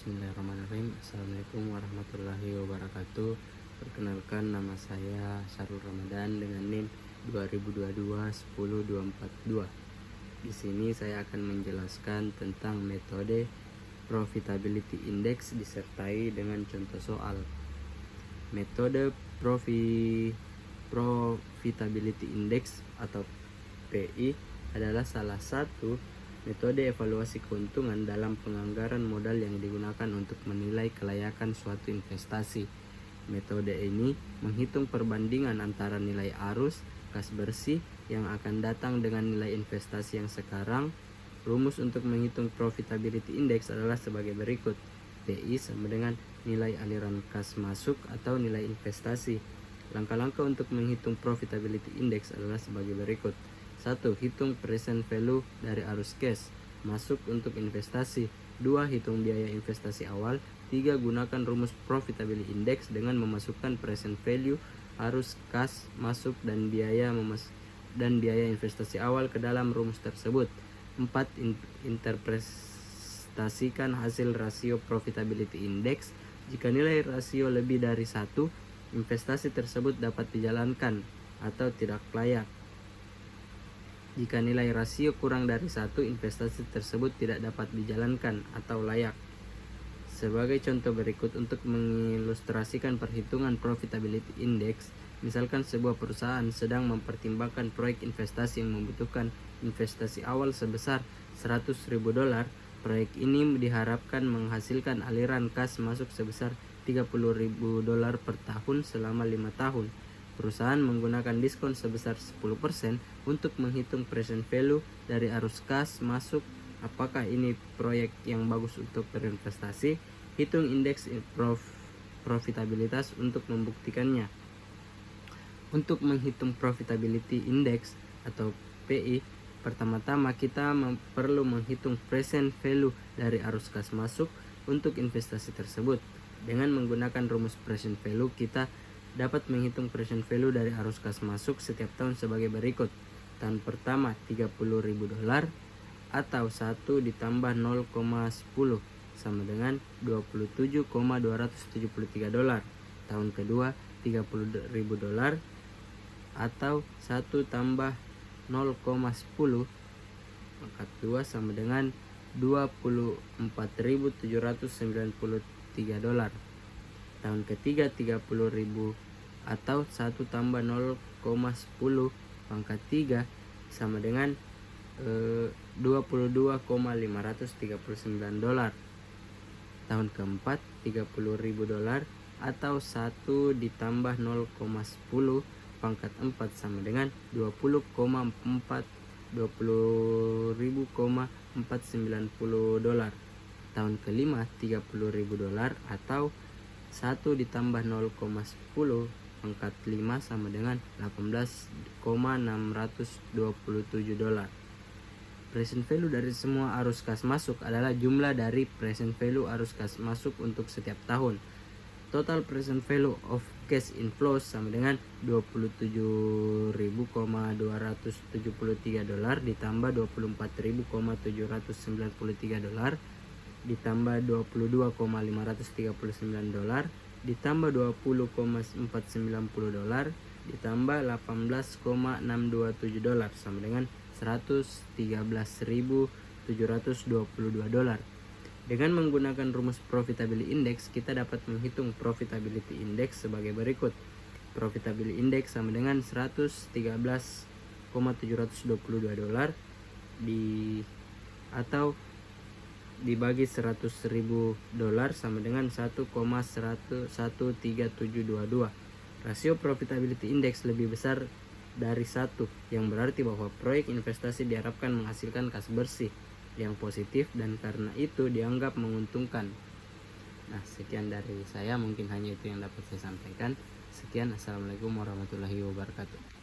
Bismillahirrahmanirrahim. Assalamualaikum warahmatullahi wabarakatuh. Perkenalkan, nama saya Syarul Ramadan dengan NIM 2022-10242. Di sini saya akan menjelaskan tentang metode Profitability Index disertai dengan contoh soal. Metode Profitability Index atau PI adalah salah satu metode evaluasi keuntungan dalam penganggaran modal yang digunakan untuk menilai kelayakan suatu investasi. Metode ini menghitung perbandingan antara nilai arus kas bersih yang akan datang dengan nilai investasi yang sekarang. Rumus untuk menghitung profitability index adalah sebagai berikut. PI sama dengan nilai aliran kas masuk atau nilai investasi. Langkah-langkah untuk menghitung profitability index adalah sebagai berikut. 1. Hitung present value dari arus cash masuk untuk investasi. 2. Hitung biaya investasi awal. 3. Gunakan rumus profitability index dengan memasukkan present value, arus kas masuk dan biaya investasi awal ke dalam rumus tersebut. 4. Interpretasikan hasil rasio profitability index. Jika nilai rasio lebih dari 1, investasi tersebut dapat dijalankan atau tidak layak. Jika nilai rasio kurang dari 1, investasi tersebut tidak dapat dijalankan atau layak. Sebagai contoh berikut untuk mengilustrasikan perhitungan profitability index, misalkan sebuah perusahaan sedang mempertimbangkan proyek investasi yang membutuhkan investasi awal sebesar $100.000. Proyek ini diharapkan menghasilkan aliran kas masuk sebesar $30.000 per tahun selama 5 tahun. Perusahaan menggunakan diskon sebesar 10% untuk menghitung present value dari arus kas masuk. Apakah ini proyek yang bagus untuk berinvestasi? Hitung indeks profitabilitas untuk membuktikannya. Untuk menghitung profitability index atau PI, pertama-tama kita perlu menghitung present value dari arus kas masuk untuk investasi tersebut. Dengan menggunakan rumus present value, kita dapat menghitung present value dari arus kas masuk setiap tahun sebagai berikut. Tahun pertama $30.000 atau 1 ditambah 0,10 sama dengan $27.273. Tahun kedua $30.000 atau 1 tambah 0,10 pangkat 2 sama dengan $24.793. Tahun ketiga $30.000 atau 1 tambah 0,10 pangkat 3 sama dengan $22.539. Tahun keempat $30.000 atau 1 ditambah 0,10 pangkat 4 sama dengan $20.490. Tahun kelima $30.000 atau 1 ditambah 0,10 pangkat 5 sama dengan $18.627. Present value dari semua arus kas masuk adalah jumlah dari present value arus kas masuk untuk setiap tahun. Total present value of cash inflows sama dengan $27.273 ditambah $24.793 ditambah $22.539 ditambah $20.490 ditambah $18.627 sama dengan $113.722. Dengan menggunakan rumus profitability index, kita dapat menghitung profitability index sebagai berikut. Profitability index sama dengan $113.722 atau dibagi $100.000 sama dengan 1,11372. Rasio profitability index lebih besar dari 1, yang berarti bahwa proyek investasi diharapkan menghasilkan kas bersih yang positif dan karena itu dianggap menguntungkan. Nah, sekian dari saya, mungkin hanya itu yang dapat saya sampaikan. Sekian, assalamualaikum warahmatullahi wabarakatuh.